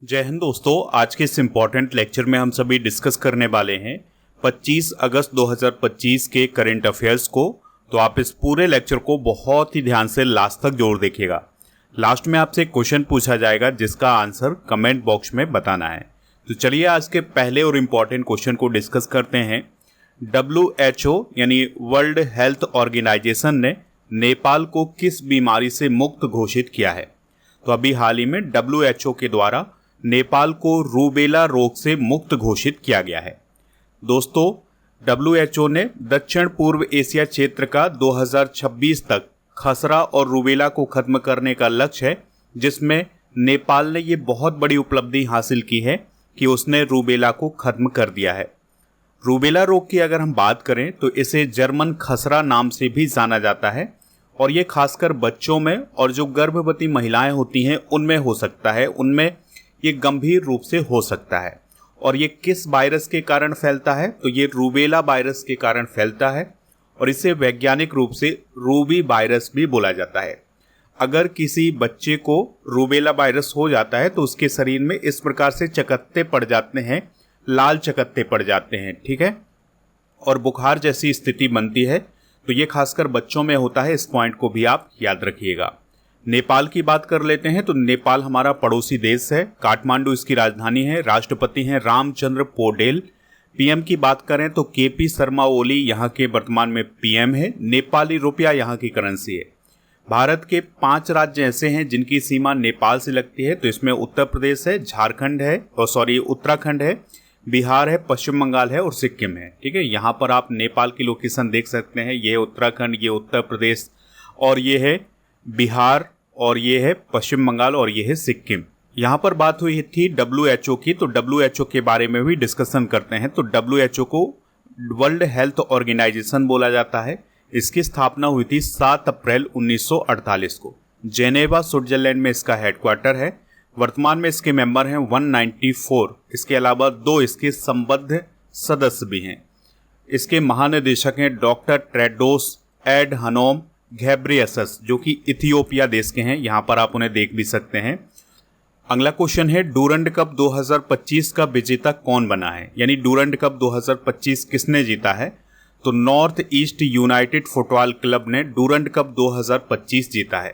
जय हिंद दोस्तों। आज के इस इम्पॉर्टेंट लेक्चर में हम सभी डिस्कस करने वाले हैं 25 अगस्त 2025 के करंट अफेयर्स को। तो आप इस पूरे लेक्चर को बहुत ही ध्यान से लास्ट तक जरूर देखिएगा। लास्ट में आपसे एक क्वेश्चन पूछा जाएगा जिसका आंसर कमेंट बॉक्स में बताना है। तो चलिए आज के पहले और इम्पॉर्टेंट क्वेश्चन को डिस्कस करते हैं। WHO यानी वर्ल्ड हेल्थ ऑर्गेनाइजेशन ने नेपाल को किस बीमारी से मुक्त घोषित किया है? तो अभी हाल ही में WHO के द्वारा नेपाल को रूबेला रोग से मुक्त घोषित किया गया है। दोस्तों, WHO ने दक्षिण पूर्व एशिया क्षेत्र का 2026 तक खसरा और रूबेला को खत्म करने का लक्ष्य है, जिसमें नेपाल ने ये बहुत बड़ी उपलब्धि हासिल की है कि उसने रूबेला को खत्म कर दिया है। रूबेला रोग की अगर हम बात करें तो इसे जर्मन खसरा नाम से भी जाना जाता है और ये खासकर बच्चों में और जो गर्भवती महिलाएं होती हैं उनमें हो सकता है, उनमें ये गंभीर रूप से हो सकता है। और ये किस वायरस के कारण फैलता है? तो ये रूबेला वायरस के कारण फैलता है और इसे वैज्ञानिक रूप से रूबी वायरस भी बोला जाता है। अगर किसी बच्चे को रूबेला वायरस हो जाता है तो उसके शरीर में इस प्रकार से चकत्ते पड़ जाते हैं, लाल चकत्ते पड़ जाते हैं, ठीक है, और बुखार जैसी स्थिति बनती है। तो ये खासकर बच्चों में होता है, इस पॉइंट को भी आप याद रखिएगा। नेपाल की बात कर लेते हैं तो नेपाल हमारा पड़ोसी देश है। काठमांडू इसकी राजधानी है। राष्ट्रपति हैं रामचंद्र पौडेल। पीएम की बात करें तो केपी शर्मा ओली यहाँ के वर्तमान में पीएम है। नेपाली रुपया यहाँ की करेंसी है। भारत के 5 राज्य ऐसे हैं जिनकी सीमा नेपाल से लगती है। तो इसमें उत्तर प्रदेश है, झारखंड है, उत्तराखंड है, बिहार है, पश्चिम बंगाल है और सिक्किम है, ठीक है। यहाँ पर आप नेपाल की लोकेशन देख सकते हैं। ये उत्तराखंड, ये उत्तर प्रदेश और ये है बिहार और ये है पश्चिम बंगाल और ये है सिक्किम। यहाँ पर बात हुई थी WHO की, तो WHO के बारे में भी डिस्कशन करते हैं। तो WHO को वर्ल्ड हेल्थ ऑर्गेनाइजेशन बोला जाता है। इसकी स्थापना हुई थी 7 अप्रैल 1948 को। जेनेवा स्विट्जरलैंड में इसका हेडक्वार्टर है। वर्तमान में इसके मेंबर हैं 194। इसके अलावा 2 इसके संबद्ध सदस्य भी हैं। इसके महानिदेशक हैं डॉक्टर टेड्रोस एडहनोम घेब्रेयेसस, जो कि इथियोपिया देश के हैं। यहाँ पर आप उन्हें देख भी सकते हैं। अगला क्वेश्चन है डूरंड कप 2025 का विजेता कौन बना है? यानी डूरंड कप 2025 किसने जीता है? तो north east United football club ने डूरंड कप 2025 जीता है।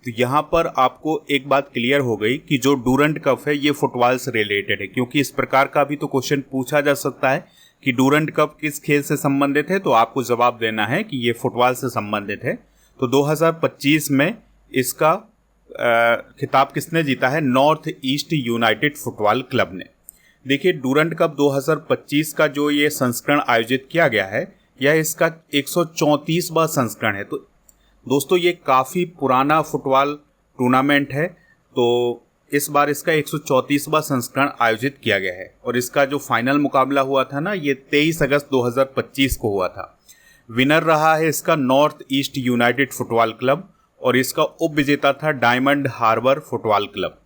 तो यहाँ पर आपको एक बात क्लियर हो गई कि जो डूरंड कप है ये फुटबॉल से रिलेटेड है, क्योंकि इस प्रकार का भी तो क्वेश्चन पूछा जा सकता है कि डूरंड कप किस खेल से संबंधित है। तो आपको जवाब देना है कि ये फुटबॉल से संबंधित है। तो 2025 में इसका खिताब किसने जीता है? North east United football club ने। देखिए, डूरंड कप 2025 का जो ये संस्करण आयोजित किया गया है, यह इसका 134वां संस्करण है। तो दोस्तों, ये काफ़ी पुराना फुटबॉल टूर्नामेंट है। तो इस बार इसका 134वां संस्करण आयोजित किया गया है और इसका जो फाइनल मुकाबला हुआ था ना, ये 23 अगस्त 2025 को हुआ था। विनर रहा है इसका north east United football club और इसका उप विजेता था डायमंड हार्बर फुटबॉल क्लब।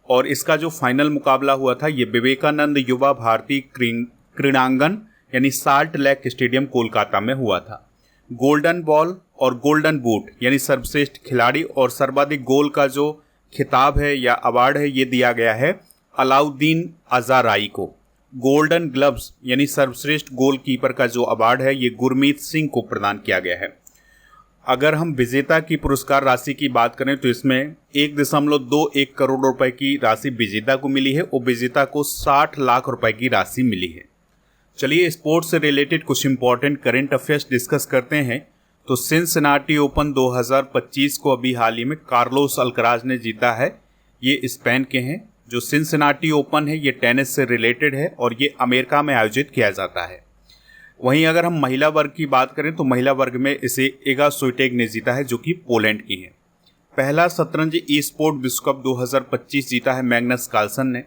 और इसका जो फाइनल मुकाबला हुआ था ये विवेकानंद युवा भारती क्रीड़ांगन यानी साल्ट लेक स्टेडियम कोलकाता में हुआ था। गोल्डन बॉल और गोल्डन बूट यानी सर्वश्रेष्ठ खिलाड़ी और सर्वाधिक गोल का जो खिताब है या अवार्ड है ये दिया गया है अलाउद्दीन अज़ाराई को। गोल्डन ग्लव्स यानी सर्वश्रेष्ठ गोलकीपर का जो अवार्ड है ये गुरमीत सिंह को प्रदान किया गया है। अगर हम विजेता की पुरस्कार राशि की बात करें तो इसमें 1.21 करोड़ रुपए की राशि विजेता को मिली है और विजेता को 60 लाख रुपए की राशि मिली है। चलिए स्पोर्ट्स से रिलेटेड कुछ इंपॉर्टेंट करंट अफेयर्स डिस्कस करते हैं। तो सिनसिनाटी ओपन 2025 को अभी हाल ही में कार्लोस अल्कराज ने जीता है। ये स्पेन के हैं। जो सिनसिनाटी ओपन है ये टेनिस से रिलेटेड है और ये अमेरिका में आयोजित किया जाता है। वहीं अगर हम महिला वर्ग की बात करें तो महिला वर्ग में इसे इगा स्विएटेक ने जीता है, जो कि पोलैंड की है। पहला शतरंज ई स्पोर्ट विश्व कप 2025 जीता है मैग्नस कार्लसन ने।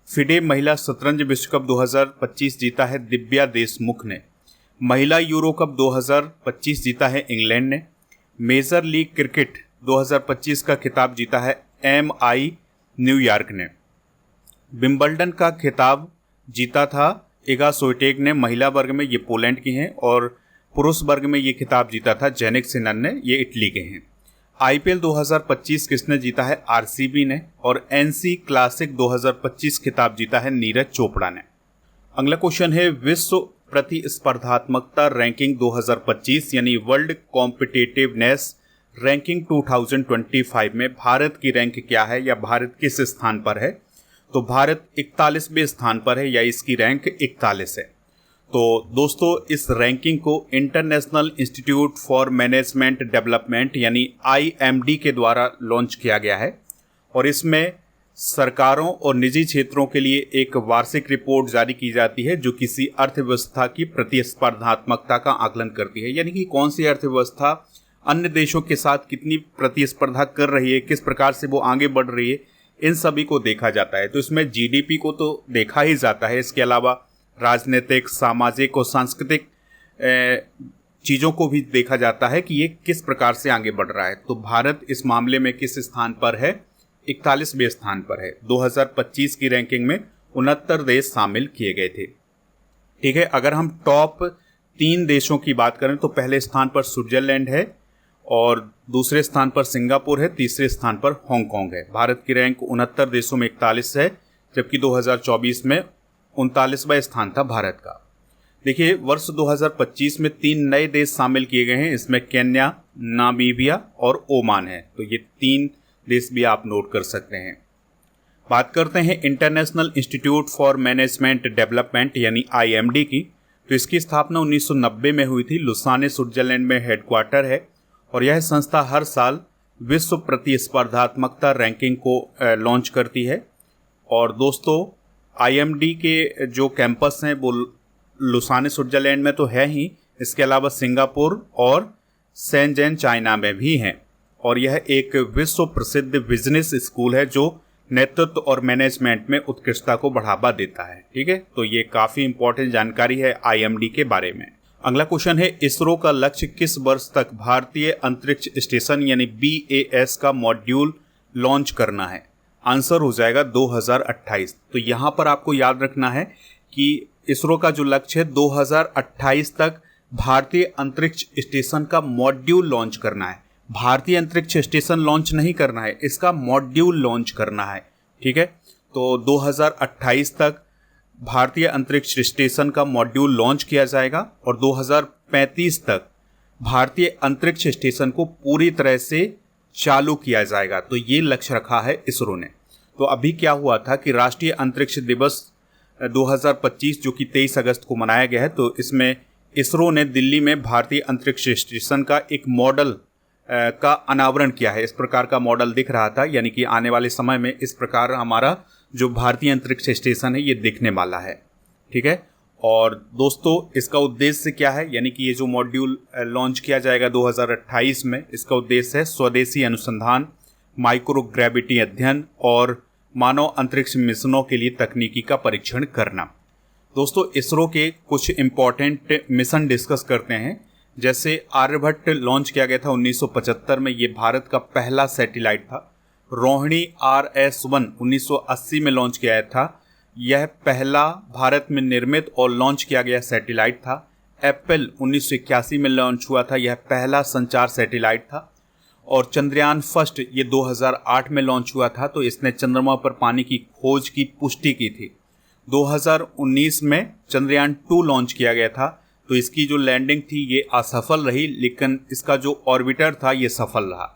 फिडे महिला शतरंज विश्व कप 2025 जीता है दिव्या देशमुख ने। महिला यूरो कप 2025 जीता है इंग्लैंड ने। मेजर लीग क्रिकेट 2025 का खिताब जीता है MI न्यूयॉर्क ने। विंबलडन का खिताब जीता था इगा स्विएटेक ने। महिला वर्ग में ये पोलैंड की हैं और पुरुष वर्ग में ये खिताब जीता था जेनिक सिनर ने, ये इटली के हैं। आईपीएल 2025 किसने जीता है? आरसीबी ने। और एनसी क्लासिक 2025 खिताब जीता है नीरज चोपड़ा ने। अगला क्वेश्चन है विश्व प्रतिस्पर्धात्मकता रैंकिंग 2025 यानी वर्ल्ड कॉम्पिटिटिवनेस रैंकिंग 2025 में भारत की रैंक क्या है या भारत किस स्थान पर है? तो भारत 41वें स्थान पर है या इसकी रैंक 41 है। तो दोस्तों इस रैंकिंग को international institute for management development यानी IMD के द्वारा लॉन्च किया गया है और इसमें सरकारों और निजी क्षेत्रों के लिए एक वार्षिक रिपोर्ट जारी की जाती है जो किसी अर्थव्यवस्था की प्रतिस्पर्धात्मकता का आकलन करती है, यानी कि कौन सी अर्थव्यवस्था अन्य देशों के साथ कितनी प्रतिस्पर्धा कर रही है, किस प्रकार से वो आगे बढ़ रही है, इन सभी को देखा जाता है। तो इसमें GDP को तो देखा ही जाता है, इसके अलावा राजनीतिक, सामाजिक और सांस्कृतिक चीज़ों को भी देखा जाता है कि ये किस प्रकार से आगे बढ़ रहा है। तो भारत इस मामले में किस स्थान पर है? 41वें स्थान पर है। 2025 की रैंकिंग में 69 देश शामिल किए गए थे। ठीक है, अगर हम टॉप 3 देशों की बात करें तो पहले स्थान पर स्विट्जरलैंड है और दूसरे स्थान पर सिंगापुर है, तीसरे स्थान पर हांगकांग है। भारत की रैंक 69 देशों में 41 है, जबकि 2024 में 39वां स्थान था भारत का। देखिए वर्ष 2025 में 3 नए देश शामिल किए गए हैं, इसमें केन्या, नामीबिया और ओमान है। तो ये 3 देश भी आप नोट कर सकते हैं। बात करते हैं international institute for management development यानी IMD की। तो इसकी स्थापना 1990 में हुई थी। लुसाने स्विट्जरलैंड में हेडक्वार्टर है और यह संस्था हर साल विश्व प्रतिस्पर्धात्मकता रैंकिंग को लॉन्च करती है। और दोस्तों IMD के जो कैंपस हैं वो लुसाने स्विट्जरलैंड में तो है ही, इसके अलावा सिंगापुर और शेंजन चाइना में भी हैं। और यह एक विश्व प्रसिद्ध बिजनेस स्कूल है जो नेतृत्व और मैनेजमेंट में उत्कृष्टता को बढ़ावा देता है। ठीक है, तो ये काफ़ी इंपॉर्टेंट जानकारी है IMD के बारे में। अगला क्वेश्चन है इसरो का लक्ष्य किस वर्ष तक भारतीय अंतरिक्ष स्टेशन यानी BAS का मॉड्यूल लॉन्च करना है? आंसर हो जाएगा 2028। तो यहाँ पर आपको याद रखना है कि इसरो का जो लक्ष्य है 2028 तक भारतीय अंतरिक्ष स्टेशन का मॉड्यूल लॉन्च करना है। भारतीय अंतरिक्ष स्टेशन लॉन्च नहीं करना है, इसका मॉड्यूल लॉन्च करना है। ठीक है, तो 2028 तक भारतीय अंतरिक्ष स्टेशन का मॉड्यूल लॉन्च किया जाएगा और 2035 तक भारतीय अंतरिक्ष स्टेशन को पूरी तरह से चालू किया जाएगा। तो ये लक्ष्य रखा है इसरो ने। तो अभी क्या हुआ था कि राष्ट्रीय अंतरिक्ष दिवस 2025 जो कि 23 अगस्त को मनाया गया है, तो इसमें इसरो ने दिल्ली में भारतीय अंतरिक्ष स्टेशन का एक मॉडल का अनावरण किया है। इस प्रकार का मॉडल दिख रहा था, यानी कि आने वाले समय में इस प्रकार हमारा जो भारतीय अंतरिक्ष स्टेशन है ये दिखने वाला है। ठीक है, और दोस्तों इसका उद्देश्य क्या है, यानी कि ये जो मॉड्यूल लॉन्च किया जाएगा 2028 में, इसका उद्देश्य है स्वदेशी अनुसंधान, माइक्रोग्रेविटी अध्ययन और मानव अंतरिक्ष मिशनों के लिए तकनीकी का परीक्षण करना। दोस्तों इसरो के कुछ इम्पॉर्टेंट मिशन डिस्कस करते हैं। जैसे आर्यभट्ट लॉन्च किया गया था 1975 में, ये भारत का पहला सैटेलाइट था। रोहिणी RS-1 1980 में लॉन्च किया था, यह पहला भारत में निर्मित और लॉन्च किया गया सैटेलाइट था। एप्पल 1981 में लॉन्च हुआ था, यह पहला संचार सैटेलाइट था। और चंद्रयान फर्स्ट ये 2008 में लॉन्च हुआ था, तो इसने चंद्रमा पर पानी की खोज की पुष्टि की थी। 2019 में चंद्रयान 2 लॉन्च किया गया था, तो इसकी जो लैंडिंग थी ये असफल रही, लेकिन इसका जो ऑर्बिटर था ये सफल रहा।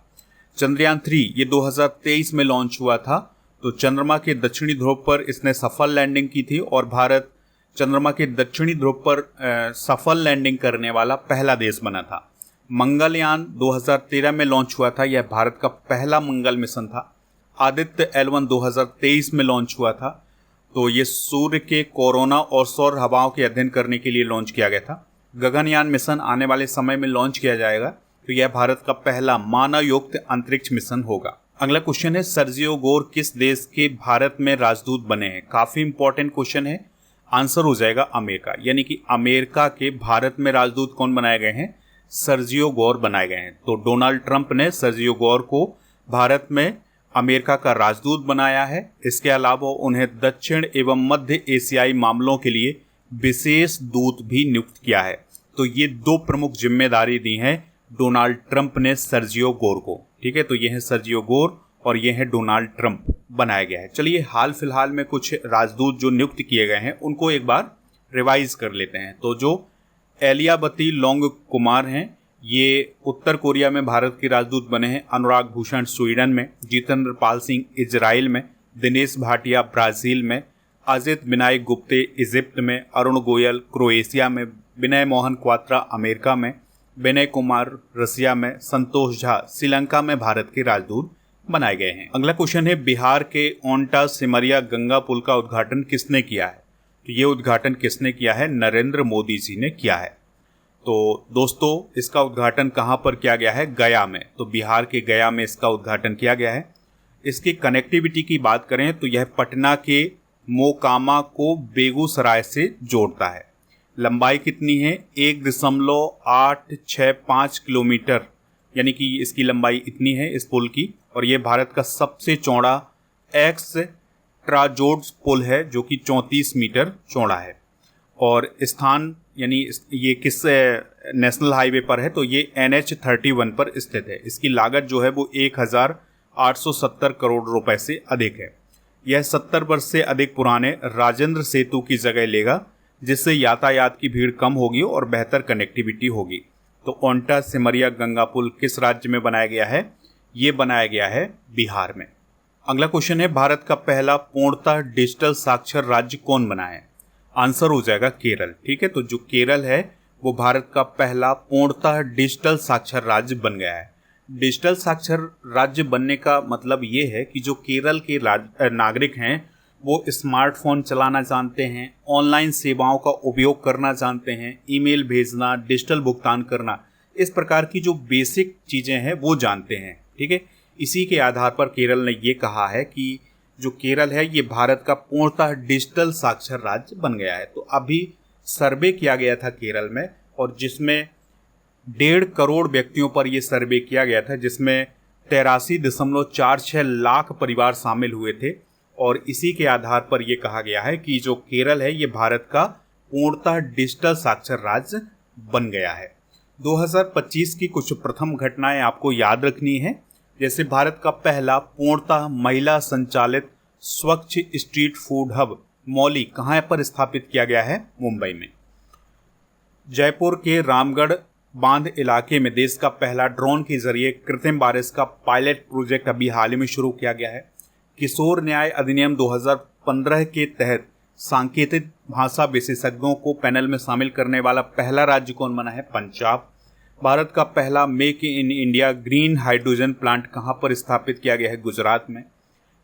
चंद्रयान 3 ये 2023 में लॉन्च हुआ था, तो चंद्रमा के दक्षिणी ध्रुव पर इसने सफल लैंडिंग की थी और भारत चंद्रमा के दक्षिणी ध्रुव पर सफल लैंडिंग करने वाला पहला देश बना था। मंगलयान 2013 में लॉन्च हुआ था, यह भारत का पहला मंगल मिशन था। आदित्य L1 2023 में लॉन्च हुआ था, तो ये सूर्य के कोरोना और सौर हवाओं के अध्ययन करने के लिए लॉन्च किया गया था। गगनयान मिशन आने वाले समय में लॉन्च किया जाएगा, तो यह भारत का पहला मानव युक्त अंतरिक्ष मिशन होगा। अगला क्वेश्चन है सर्जियो गोर किस देश के भारत में राजदूत बने हैं? काफ़ी इंपॉर्टेंट क्वेश्चन है। आंसर हो जाएगा अमेरिका, यानी कि अमेरिका के भारत में राजदूत कौन बनाए गए हैं? सर्जियो गोर बनाए गए हैं। तो डोनाल्ड ट्रंप ने सर्जियो गोर को भारत में अमेरिका का राजदूत बनाया है। इसके अलावा उन्हें दक्षिण एवं मध्य एशियाई मामलों के लिए विशेष दूत भी नियुक्त किया है। तो ये 2 प्रमुख जिम्मेदारी दी हैं डोनाल्ड ट्रंप ने सर्जियो गोर को। ठीक है, तो ये है सर्जियो गोर और ये है डोनाल्ड ट्रंप बनाया गया है। चलिए हाल फिलहाल में कुछ राजदूत जो नियुक्त किए गए हैं उनको एक बार रिवाइज कर लेते हैं। तो जो एलियाबती लौंग कुमार हैं ये उत्तर कोरिया में भारत के राजदूत बने हैं। अनुराग भूषण स्वीडन में, जितेंद्र पाल सिंह इजराइल में, दिनेश भाटिया ब्राज़ील में, अजित विनायक गुप्ते इजिप्ट में, अरुण गोयल क्रोएशिया में, विनय मोहन क्वात्रा अमेरिका में, विनय कुमार रसिया में, संतोष झा श्रीलंका में भारत के राजदूत बनाए गए हैं। अगला क्वेश्चन है बिहार के ओंटा सिमरिया गंगा पुल का उद्घाटन किसने किया है? तो ये उद्घाटन किसने किया है? नरेंद्र मोदी जी ने किया है। तो दोस्तों इसका उद्घाटन कहाँ पर किया गया है? गया में। तो बिहार के गया में इसका उद्घाटन किया गया है। इसकी कनेक्टिविटी की बात करें तो यह पटना के मोकामा को बेगूसराय से जोड़ता है। लंबाई कितनी है? 1.865 किलोमीटर, यानी कि इसकी लंबाई इतनी है इस पुल की। और ये भारत का सबसे चौड़ा एक्स ट्राजोड पुल है जो कि 34 मीटर चौड़ा है। और स्थान यानी ये किस नेशनल हाईवे पर है? तो ये NH31 पर स्थित है। इसकी लागत जो है वो 1870 करोड़ रुपए से अधिक है। यह 70 वर्ष से अधिक पुराने राजेंद्र सेतु की जगह लेगा, जिससे यातायात की भीड़ कम होगी और बेहतर कनेक्टिविटी होगी। तो ओंटा सिमरिया गंगा पुल किस राज्य में बनाया गया है? ये बनाया गया है बिहार में। अगला क्वेश्चन है भारत का पहला पूर्णतः डिजिटल साक्षर राज्य कौन बना है? आंसर हो जाएगा केरल। ठीक है, तो जो केरल है वो भारत का पहला पूर्णतः डिजिटल साक्षर राज्य बन गया है। डिजिटल साक्षर राज्य बनने का मतलब ये है कि जो केरल के नागरिक हैं वो स्मार्टफोन चलाना जानते हैं, ऑनलाइन सेवाओं का उपयोग करना जानते हैं, ईमेल भेजना, डिजिटल भुगतान करना, इस प्रकार की जो बेसिक चीज़ें हैं वो जानते हैं। ठीक है, इसी के आधार पर केरल ने ये कहा है कि जो केरल है ये भारत का पूर्णतः डिजिटल साक्षर राज्य बन गया है। तो अभी सर्वे किया गया था केरल में, और जिसमें 1.5 करोड़ व्यक्तियों पर यह सर्वे किया गया था, जिसमें 83.46 लाख परिवार शामिल हुए थे। और इसी के आधार पर यह कहा गया है कि जो केरल है ये भारत का पूर्णतः डिजिटल साक्षर राज्य बन गया है। 2025 की कुछ प्रथम घटनाएं आपको याद रखनी है, जैसे भारत का पहला पूर्णतः महिला संचालित स्वच्छ स्ट्रीट फूड हब मौली कहाँ पर स्थापित किया गया है? मुंबई में। जयपुर के रामगढ़ बांध इलाके में देश का पहला ड्रोन के जरिए कृत्रिम बारिश का पायलट प्रोजेक्ट अभी हाल ही में शुरू किया गया है। किशोर न्याय अधिनियम 2015 के तहत सांकेतिक भाषा विशेषज्ञों को पैनल में शामिल करने वाला पहला राज्य कौन बना है? पंजाब। भारत का पहला make in India green hydrogen plant कहाँ पर स्थापित किया गया है? गुजरात में।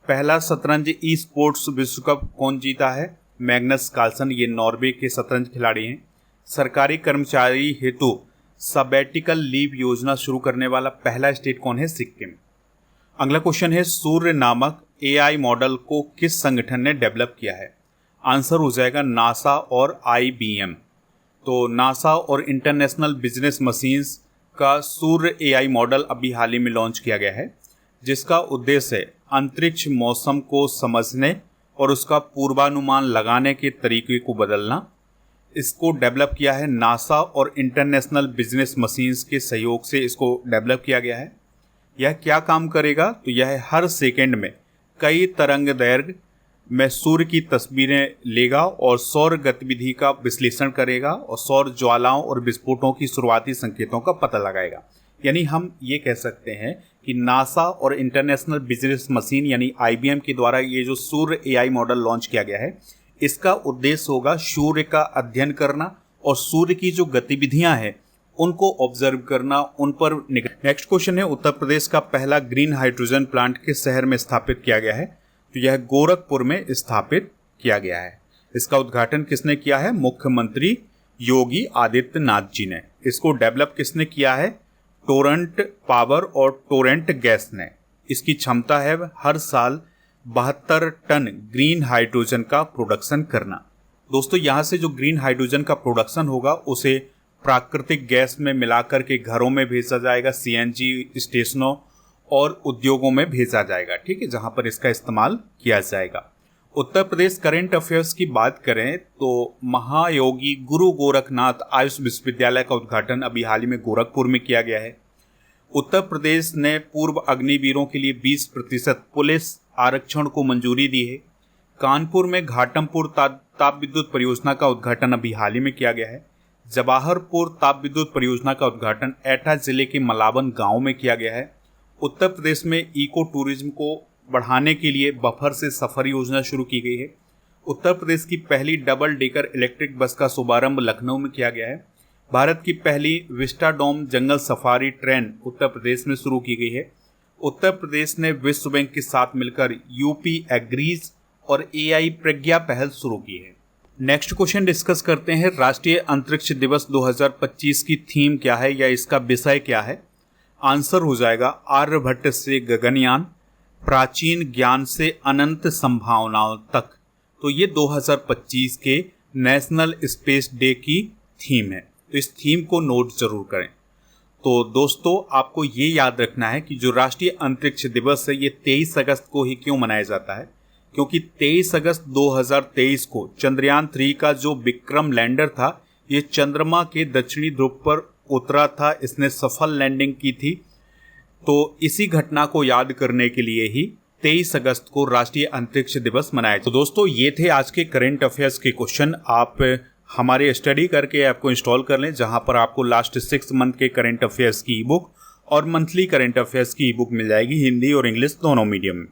पहला शतरंज ई स्पोर्ट्स विश्व कप कौन जीता है? मैग्नस कार्लसन, ये नॉर्वे के शतरंज खिलाड़ी हैं। सरकारी कर्मचारी हेतु सबैटिकल लीव योजना शुरू करने वाला पहला स्टेट कौन है? सिक्किम। अगला क्वेश्चन है सूर्य नामक AI मॉडल को किस संगठन ने डेवलप किया है? आंसर हो जाएगा नासा और IBM। तो नासा और इंटरनेशनल बिजनेस मशीन्स का सूर्य AI मॉडल अभी हाल ही में लॉन्च किया गया है, जिसका उद्देश्य है अंतरिक्ष मौसम को समझने और उसका पूर्वानुमान लगाने के तरीके को बदलना। इसको डेवलप किया है नासा और इंटरनेशनल बिजनेस मशीन्स के सहयोग से इसको डेवलप किया गया है। यह क्या काम करेगा? तो यह हर सेकंड में कई तरंग दैर्घ्य में सूर्य की तस्वीरें लेगा और सौर गतिविधि का विश्लेषण करेगा और सौर ज्वालाओं और विस्फोटों की शुरुआती संकेतों का पता लगाएगा। यानी हम ये कह सकते हैं कि नासा और इंटरनेशनल बिजनेस मशीन यानी IBM के द्वारा ये जो सूर्य AI मॉडल लॉन्च किया गया है, इसका उद्देश्य होगा सूर्य का अध्ययन करना और सूर्य की जो गतिविधियां हैं उनको ऑब्जर्व करना, उन पर नेक्स्ट क्वेश्चन है उत्तर प्रदेश का पहला ग्रीन हाइड्रोजन प्लांट किस शहर में स्थापित किया गया है? तो यह गोरखपुर में स्थापित किया गया है। इसका उद्घाटन किसने किया है? मुख्यमंत्री योगी आदित्यनाथ जी ने। इसको डेवलप किसने किया है? टोरेंट पावर और टोरेंट गैस ने। इसकी क्षमता है हर साल 72 टन ग्रीन हाइड्रोजन का प्रोडक्शन करना। दोस्तों यहाँ से जो ग्रीन हाइड्रोजन का प्रोडक्शन होगा उसे प्राकृतिक गैस में मिलाकर के घरों में भेजा जाएगा, CNG स्टेशनों और उद्योगों में भेजा जाएगा। ठीक है, जहाँ पर इसका इस्तेमाल किया जाएगा। उत्तर प्रदेश करंट अफेयर्स की बात करें तो महायोगी गुरु गोरखनाथ आयुष विश्वविद्यालय का उद्घाटन अभी हाल ही में गोरखपुर में किया गया है। उत्तर प्रदेश ने पूर्व अग्निवीरों के लिए 20% पुलिस आरक्षण को मंजूरी दी है। कानपुर में घाटमपुर ताप विद्युत परियोजना का उद्घाटन अभी हाल ही में किया गया है। जवाहरपुर ताप विद्युत परियोजना का उद्घाटन एटा जिले के मलावन गांव में किया गया है। उत्तर प्रदेश में इको टूरिज्म को बढ़ाने के लिए बफर से सफर योजना शुरू की गई है। उत्तर प्रदेश की पहली डबल डेकर इलेक्ट्रिक बस का शुभारंभ लखनऊ में किया गया है। भारत की पहली विस्टाडोम जंगल सफारी ट्रेन उत्तर प्रदेश में शुरू की गई है। उत्तर प्रदेश ने विश्व बैंक के साथ मिलकर यूपी एग्रीज और एआई प्रज्ञा पहल शुरू की है। नेक्स्ट क्वेश्चन डिस्कस करते हैं। राष्ट्रीय अंतरिक्ष दिवस 2025 की थीम क्या है या इसका विषय क्या है? आंसर हो जाएगा आर्यभट्ट से गगनयान, प्राचीन ज्ञान से अनंत संभावनाओं तक। तो ये 2025 के नेशनल स्पेस डे की थीम है, तो इस थीम को नोट जरूर करें। तो दोस्तों, आपको ये याद रखना है कि जो राष्ट्रीय अंतरिक्ष दिवस है ये 23 अगस्त को ही क्यों मनाया जाता है, क्योंकि 23 अगस्त 2023 को चंद्रयान 3 का जो विक्रम लैंडर था ये चंद्रमा के दक्षिणी ध्रुव पर उतरा था, इसने सफल लैंडिंग की थी। तो इसी घटना को याद करने के लिए ही 23 अगस्त को राष्ट्रीय अंतरिक्ष दिवस मनाया। तो दोस्तों, ये थे आज के करंट अफेयर्स के क्वेश्चन। आप हमारे स्टडी करके ऐप को इंस्टॉल कर लें, जहां पर आपको लास्ट 6 मंथ के करंट अफेयर्स की ई बुक और मंथली करंट अफेयर्स की ई बुक मिल जाएगी, हिंदी और इंग्लिश दोनों मीडियम में।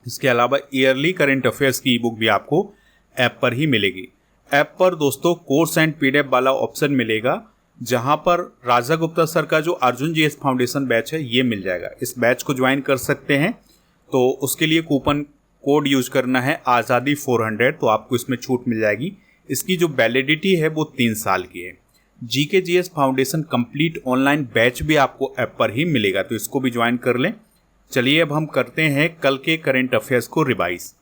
इसके अलावा ईयरली करंट अफेयर्स की ई बुक भी आपको ऐप पर ही मिलेगी। ऐप पर दोस्तों कोर्स एंड पीडीएफ वाला ऑप्शन मिलेगा, जहां पर राजा गुप्ता सर का जो अर्जुन जीएस फाउंडेशन बैच है ये मिल जाएगा। इस बैच को ज्वाइन कर सकते हैं, तो उसके लिए कूपन कोड यूज करना है आज़ादी 400, तो आपको इसमें छूट मिल जाएगी। इसकी जो वैलिडिटी है वो 3 साल की है। GK GS foundation complete online batch भी आपको ऐप पर ही मिलेगा, तो इसको भी ज्वाइन कर लें। चलिए अब हम करते हैं कल के करंट अफेयर्स को रिवाइज।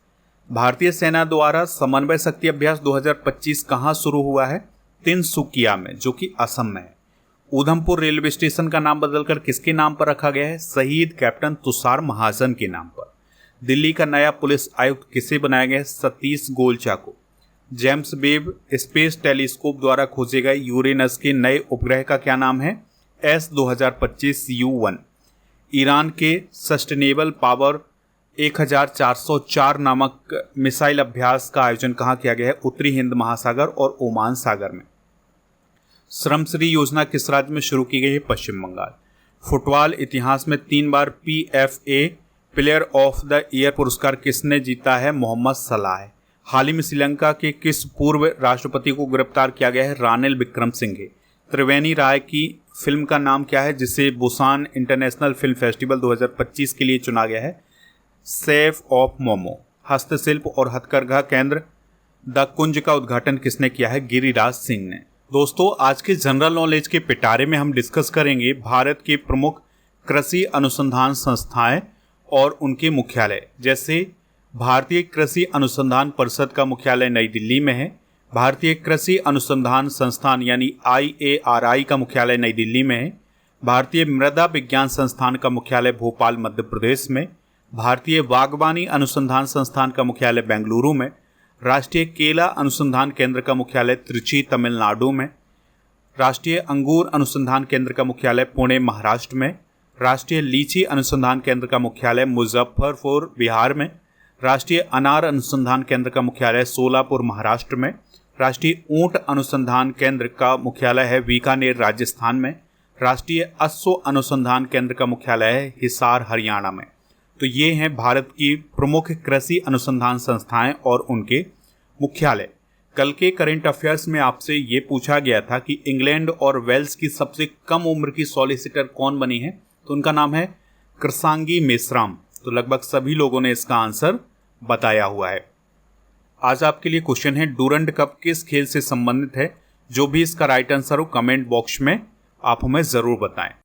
भारतीय सेना द्वारा समन्वय शक्ति अभ्यास 2025 कहाँ शुरू हुआ है? तिनसुकिया में, जो कि असम में है। उधमपुर रेलवे स्टेशन का नाम बदलकर किसके नाम पर रखा गया है? शहीद कैप्टन तुषार महाजन के नाम पर। दिल्ली का नया पुलिस आयुक्त किसे बनाया गया है? सतीश गोलचा को। जेम्स वेब स्पेस टेलीस्कोप द्वारा खोजे गए यूरेनस के नए उपग्रह का क्या नाम है? S2025U1। ईरान के सस्टेनेबल पावर 1404 नामक मिसाइल अभ्यास का आयोजन कहाँ किया गया है? उत्तरी हिंद महासागर और ओमान सागर में। श्रमश्री योजना किस राज्य में शुरू की गई है? पश्चिम बंगाल। फुटबॉल इतिहास में 3 बार PFA player of the year पुरस्कार किसने जीता है? मोहम्मद सलाह। हाल ही में श्रीलंका के किस पूर्व राष्ट्रपति को गिरफ्तार किया गया है? रानिल विक्रमसिंघे। त्रिवेणी राय की फिल्म का नाम क्या है जिसे बुसान इंटरनेशनल फिल्म फेस्टिवल 2025 के लिए चुना गया है? Safe of momo. हस्तशिल्प और हथकरघा केंद्र द कुंज का उद्घाटन किसने किया है? गिरिराज सिंह ने। दोस्तों, आज के जनरल नॉलेज के पिटारे में हम डिस्कस करेंगे भारत के प्रमुख कृषि अनुसंधान संस्थाएं और उनके मुख्यालय। जैसे भारतीय कृषि अनुसंधान परिषद का मुख्यालय नई दिल्ली में है। भारतीय कृषि अनुसंधान संस्थान यानी IARI का मुख्यालय नई दिल्ली में है। भारतीय मृदा विज्ञान संस्थान का मुख्यालय भोपाल मध्य प्रदेश में। भारतीय बागवानी अनुसंधान संस्थान का मुख्यालय बेंगलुरु में। राष्ट्रीय केला अनुसंधान केंद्र का मुख्यालय त्रिची तमिलनाडु में। राष्ट्रीय अंगूर अनुसंधान केंद्र का मुख्यालय पुणे महाराष्ट्र में। राष्ट्रीय लीची अनुसंधान केंद्र का मुख्यालय मुजफ्फरपुर बिहार में। राष्ट्रीय अनार अनुसंधान केंद्र का मुख्यालय सोलापुर महाराष्ट्र में। राष्ट्रीय ऊंट अनुसंधान केंद्र का मुख्यालय है बीकानेर राजस्थान में। राष्ट्रीय अश्व अनुसंधान केंद्र का मुख्यालय है हिसार हरियाणा में। तो ये हैं भारत की प्रमुख कृषि अनुसंधान संस्थाएं और उनके मुख्यालय। कल के करंट अफेयर्स में आपसे ये पूछा गया था कि इंग्लैंड और वेल्स की सबसे कम उम्र की सॉलिसिटर कौन बनी है, तो उनका नाम है कृसांगी मेश्राम। तो लगभग सभी लोगों ने इसका आंसर बताया हुआ है। आज आपके लिए क्वेश्चन है, डूरंड कप किस खेल से संबंधित है? जो भी इसका राइट आंसर हो कमेंट बॉक्स में आप हमें ज़रूर बताएं।